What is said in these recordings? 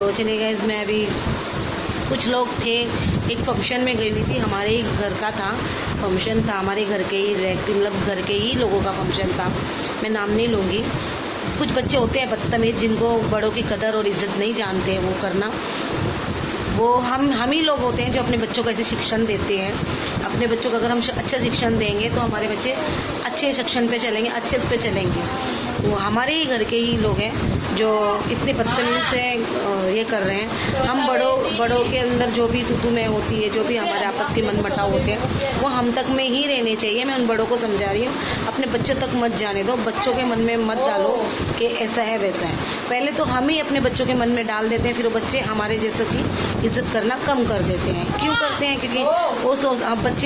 तो चलिए गाइस, मैं अभी कुछ लोग थे, एक फंक्शन में गई हुई थी। हमारे ही घर का था फंक्शन, था हमारे घर के ही रिलेटिव, मतलब घर के ही लोगों का फंक्शन था। मैं नाम नहीं लूँगी। कुछ बच्चे होते हैं बदतमीज, जिनको बड़ों की कदर और इज्जत नहीं जानते हैं, वो करना वो हम ही लोग होते हैं जो अपने बच्चों को ऐसे शिक्षण देते हैं। अपने बच्चों को अगर हम अच्छा शिक्षण देंगे तो हमारे बच्चे अच्छे शिक्षण पे चलेंगे, अच्छे उस पे चलेंगे। वो हमारे ही घर के ही लोग हैं जो इतने बदतमीज से ये कर रहे हैं। हम बड़ों के अंदर जो भी तू मैं होती है, जो भी हमारे आपस के मनमुटाव होते हैं, वो हम तक में ही रहने चाहिए। मैं उन बड़ों को समझा रही हूँ, अपने बच्चों तक मत जाने दो, बच्चों के मन में मत डालो कि ऐसा है वैसा है। पहले तो हम ही अपने बच्चों के मन में डाल देते हैं, फिर वो बच्चे हमारे जैसों की इज्जत करना कम कर देते हैं। क्यों करते हैं? क्योंकि वो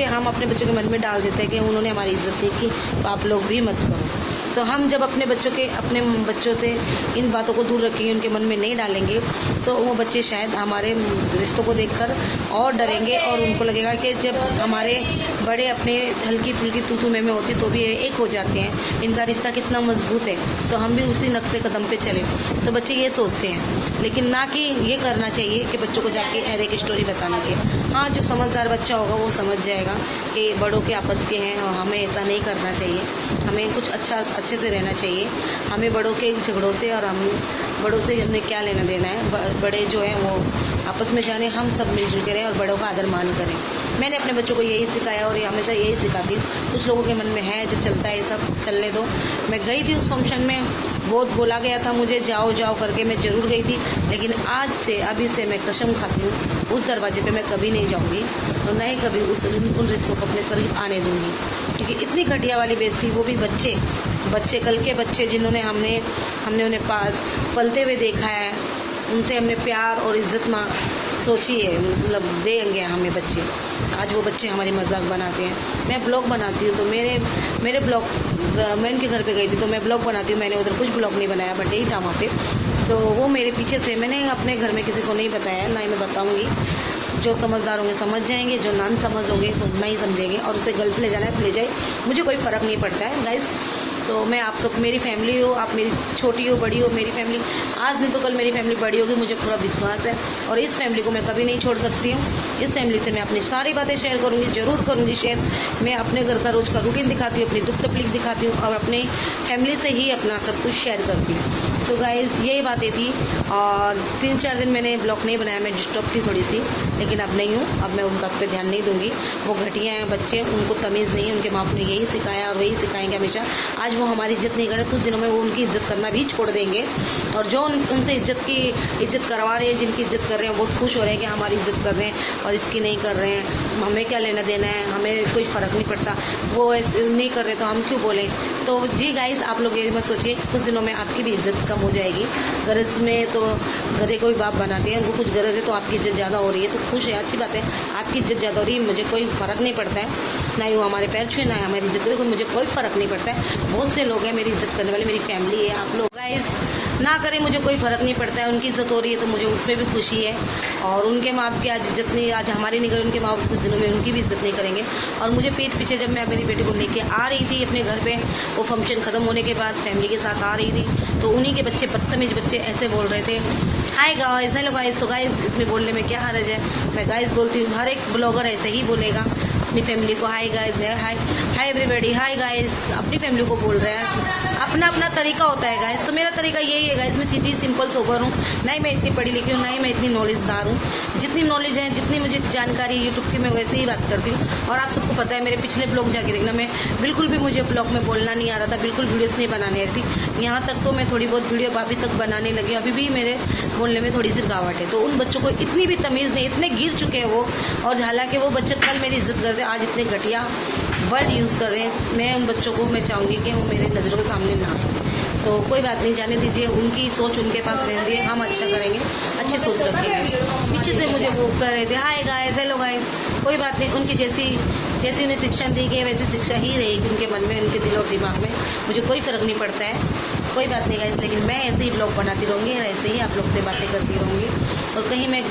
हम अपने बच्चों के मन में डाल देते हैं कि उन्होंने हमारी इज्जत नहीं की, तो आप लोग भी मत करो। तो हम जब अपने बच्चों से इन बातों को दूर रखेंगे, उनके मन में नहीं डालेंगे, तो वो बच्चे शायद हमारे रिश्तों को देखकर और डरेंगे और उनको लगेगा कि जब हमारे बड़े अपने हल्की फुल्की तू में होती तो भी एक हो जाते हैं, इनका रिश्ता कितना मजबूत है, तो हम भी उसी नक्शे कदम पे चले। तो बच्चे ये सोचते हैं, लेकिन ना कि ये करना चाहिए कि बच्चों को जाके हर एक स्टोरी बताना चाहिए। हाँ, जो समझदार बच्चा होगा वो समझ जाएगा कि बड़ों के आपस के हैं और हमें ऐसा नहीं करना चाहिए, हमें कुछ अच्छे से रहना चाहिए। हमें बड़ों के झगड़ों से और हम बड़ों से हमने क्या लेना देना है। बड़े जो हैं वो आपस में जाने, हम सब मिलजुल के रहें और बड़ों का आदर मान करें। मैंने अपने बच्चों को यही सिखाया और ये हमेशा यही सिखाती हूँ। कुछ लोगों के मन में है जो चलता है, सब चलने दो। मैं गई थी उस फंक्शन में, बहुत बोला गया था मुझे जाओ जाओ करके, मैं ज़रूर गई थी, लेकिन आज से अभी से मैं कसम खाती हूँ उस दरवाजे पे मैं कभी नहीं जाऊँगी और न ही कभी उन रिश्तों को अपने करीब आने दूँगी। क्योंकि इतनी घटिया वाली बेइज्जती, वो भी बच्चे कल के बच्चे जिन्होंने हमने उन्हें पलते हुए देखा है, उनसे हमने प्यार और इज्जत सोची है, मतलब देंगे हमें बच्चे। आज वो बच्चे हमारी मजाक बनाते हैं। मैं ब्लॉग बनाती हूँ तो मेरे ब्लॉग, मैं इनके घर पे गई थी तो मैं ब्लॉग बनाती हूँ। मैंने उधर कुछ ब्लॉग नहीं बनाया, बट यही था वहाँ पे। तो वो मेरे पीछे से, मैंने अपने घर में किसी को नहीं बताया, ना ही मैं बताऊँगी। जो समझदार होंगे समझ जाएंगे, जो नान समझ होंगे तो नहीं समझेंगे, और उसे गलत ले जाना है तो ले जाए, मुझे कोई फ़र्क नहीं पड़ता है गाइस। तो मैं आप सब, मेरी फैमिली हो, आप मेरी छोटी हो बड़ी हो, मेरी फैमिली आज नहीं तो कल मेरी फैमिली बड़ी होगी, मुझे पूरा विश्वास है। और इस फैमिली को मैं कभी नहीं छोड़ सकती हूँ। इस फैमिली से मैं अपनी सारी बातें शेयर करूँगी, ज़रूर करूँगी शेयर। मैं अपने घर का रोज़ का रूटीन दिखाती हूँ, अपनी दुख तकलीफ दिखाती हूँ और अपनी फैमिली से ही अपना सब कुछ शेयर करती हूँ। तो गाइज़ यही बातें थी, और 3-4 दिन मैंने ब्लॉग नहीं बनाया, मैं डिस्टर्ब थी थोड़ी सी, लेकिन अब नहीं हूँ। अब मैं उन बात पे ध्यान नहीं दूँगी। वो घटिया हैं बच्चे, उनको तमीज़ नहीं है, उनके माँ बाप ने यही सिखाया और वही सिखाएंगे हमेशा। आज वो हमारी इज्जत नहीं करे, कुछ दिनों में वो उनकी इज्जत करना भी छोड़ देंगे। और जो उनसे इज्जत करवा रहे हैं, जिनकी इज्जत कर रहे हैं, बहुत खुश हो रहे हैं कि हमारी इज्जत कर रहे हैं और इसकी नहीं कर रहे हैं। हमें क्या लेना देना है, हमें कोई फ़र्क नहीं पड़ता। वो ऐसे नहीं कर रहे तो हम क्यों बोलें। तो जी गाइस, आप लोग ये मत सोचिए कुछ दिनों में आपकी भी इज्जत कम हो जाएगी। गरज में तो गधे को भी बाप बनाते हैं, उनको कुछ गरज है तो आपकी इज्जत ज़्यादा हो रही है तो खुश है, अच्छी बात है। आपकी इज्जत ज़्यादा हो रही है, मुझे कोई फ़र्क नहीं पड़ता है। ना ही वो हमारे पैर छुए, ना हमारी इज्जत करे, मुझे कोई फ़र्क नहीं पड़ता है। बहुत से लोग हैं मेरी इज्जत करने वाले, मेरी फैमिली है। आप लोग गाइस ना करें, मुझे कोई फ़र्क नहीं पड़ता है। उनकी इज्जत हो रही है तो मुझे उसमें भी खुशी है। और उनके माँ बाप की आज इज्जत नहीं, आज हमारी नहीं करें, उनके माँ बाप कुछ दिनों में उनकी भी इज्जत नहीं करेंगे। और मुझे पीठ पीछे जब मैं मेरी बेटी को लेके आ रही थी अपने घर पे, वो फंक्शन ख़त्म होने के बाद फैमिली के साथ आ रही थी, तो उन्हीं के बच्चे, बदतमीज बच्चे ऐसे बोल रहे थे, हाय गाइस, हेलो गाइस। तो गाइस इसमें बोलने में क्या हर्ज है, मैं गाइस बोलती हूँ। हर एक ब्लॉगर ऐसे ही बोलेगा अपनी फैमिली को, hi guys, hi everybody, hi guys. अपनी फैमिली को बोल रहे हैं, अपना अपना तरीका होता है गाइस। तो मेरा तरीका यही है गाइस, मैं सीधी सिंपल सोबर हूँ, ना ही मैं इतनी पढ़ी लिखी हूँ, ना ही मैं इतनी नॉलेजदार हूँ। जितनी नॉलेज है, जितनी मुझे जानकारी यूट्यूब की, मैं वैसे ही बात करती हूँ। और आप सबको पता है, मेरे पिछले ब्लॉग जाके देखना, मैं बिल्कुल भी, मुझे ब्लॉग में बोलना नहीं आ रहा था, बिल्कुल वीडियोस नहीं बनाने आ रही थी। यहाँ तक तो मैं थोड़ी बहुत वीडियो अभी तक बनाने लगी, अभी भी मेरे बोलने में थोड़ी सी रुकावट है। तो उन बच्चों को इतनी भी तमीज़ नहीं, इतने गिर चुके हैं वो। और हालांकि वो बच्चे कल मेरी इज्जत करते, आज इतने घटिया वर्ड यूज़ कर रहे हैं। मैं उन बच्चों को, मैं चाहूँगी कि वो मेरे नज़रों के सामने ना आए। तो कोई बात नहीं, जाने दीजिए, उनकी सोच उनके पास रहने दीजिए, हम अच्छा करेंगे, अच्छी सोच रखेंगे। पीछे से मुझे वो कर रहे थे, हाय गाइस, हेलो गाइस। कोई बात नहीं, उनकी जैसी उन्हें शिक्षा दी गई वैसी शिक्षा ही रहेगी उनके मन में, उनके दिल और दिमाग में। मुझे कोई फ़र्क नहीं पड़ता है, कोई बात नहीं गाइस। लेकिन मैं ऐसे ही ब्लॉग बनाती रहूँगी और ऐसे ही आप लोग से बातें करती रहूँगी। और कहीं मैं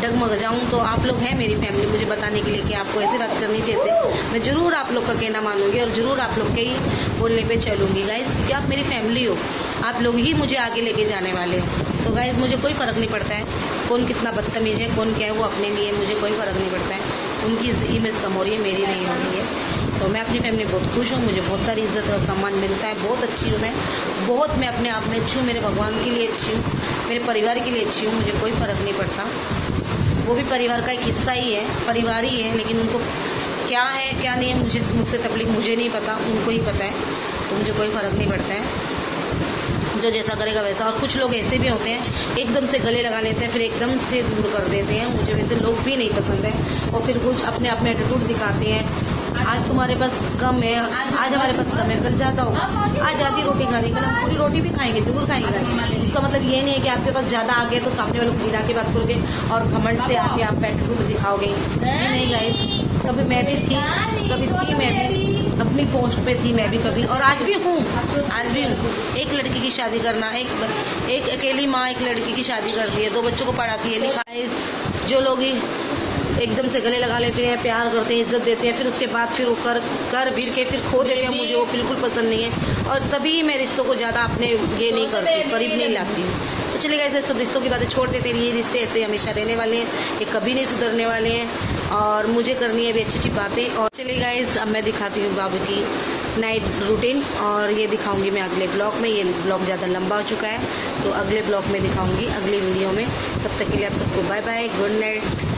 डगमग जाऊँ तो आप लोग हैं मेरी फैमिली, मुझे बताने के लिए कि आपको ऐसे बात करनी चाहिए। मैं ज़रूर आप लोग का कहना मानूंगी और ज़रूर आप लोग के ही बोलने पे चलूँगी गाइस, क्योंकि आप मेरी फैमिली हो, आप लोग ही मुझे आगे लेके जाने वाले हो। तो गाइज़ मुझे कोई फ़र्क नहीं पड़ता है कौन कितना बदतमीज़ है, कौन क्या है, वो अपने लिए, मुझे कोई फ़र्क नहीं पड़ता है। उनकी इमेज कम हो रही है, मेरी नहीं हो रही है। तो मैं अपनी फैमिली बहुत खुश हूँ, मुझे बहुत सारी इज़्ज़त और सम्मान मिलता है, बहुत अच्छी हूँ मैं अपने आप में अच्छी हूँ, मेरे भगवान के लिए अच्छी हूँ, मेरे परिवार के लिए अच्छी हूँ, मुझे कोई फ़र्क नहीं पड़ता। वो भी परिवार का एक हिस्सा ही है, परिवार ही है, लेकिन उनको क्या है क्या नहीं है मुझसे तकलीफ मुझे नहीं पता, उनको ही पता है। तो मुझे कोई फ़र्क नहीं पड़ता है, जो जैसा करेगा वैसा। और कुछ लोग ऐसे भी होते हैं एकदम से गले लगा लेते हैं, फिर एकदम से दूर कर देते हैं, मुझे वैसे लोग भी नहीं पसंद है। और फिर कुछ अपने आप में एटीट्यूड दिखाते हैं, आज तुम्हारे पास कम है, आज हमारे पास कम है, कल ज़्यादा होगा, आज आधी रोटी खानी, कल हम पूरी रोटी भी खाएंगे, जरूर खाएंगे। उसका मतलब ये नहीं है कि आपके पास ज़्यादा आ गया तो सामने वालों को गिरा के बात करोगे और घमंड से आके आप एटीट्यूड दिखाओगे। नहीं गाइस, कभी मैं भी थी, कभी थी मैं भी, अपनी पोस्ट पे थी मैं भी कभी, और आज भी हूँ, आज भी हूँ। एक लड़की की शादी करना, एक अकेली माँ एक लड़की की शादी करती है, 2 बच्चों को पढ़ाती है, लिखा। जो लोग एकदम से गले लगा लेते हैं, प्यार करते हैं, इज्जत देते हैं, फिर उसके बाद फिर वो कर भीर के फिर खो देते हैं, मुझे वो बिल्कुल पसंद नहीं है। और तभी मैं रिश्तों को ज़्यादा अपने ये नहीं करती, करीब नहीं लाती हूँ। तो चलिए ऐसे सब रिश्तों की बातें छोड़ देते हैं, ये रिश्ते ऐसे हमेशा रहने वाले हैं, ये कभी नहीं सुधरने वाले हैं, और मुझे करनी है भी अच्छी अच्छी बातें। और चलिए गाइस, अब मैं दिखाती हूँ बाबू की नाइट रूटीन, और ये दिखाऊंगी मैं अगले ब्लॉग में। ये ब्लॉग ज़्यादा लंबा हो चुका है, तो अगले ब्लॉग में दिखाऊंगी, अगली वीडियो में। तब तक के लिए आप सबको बाय बाय, गुड नाइट।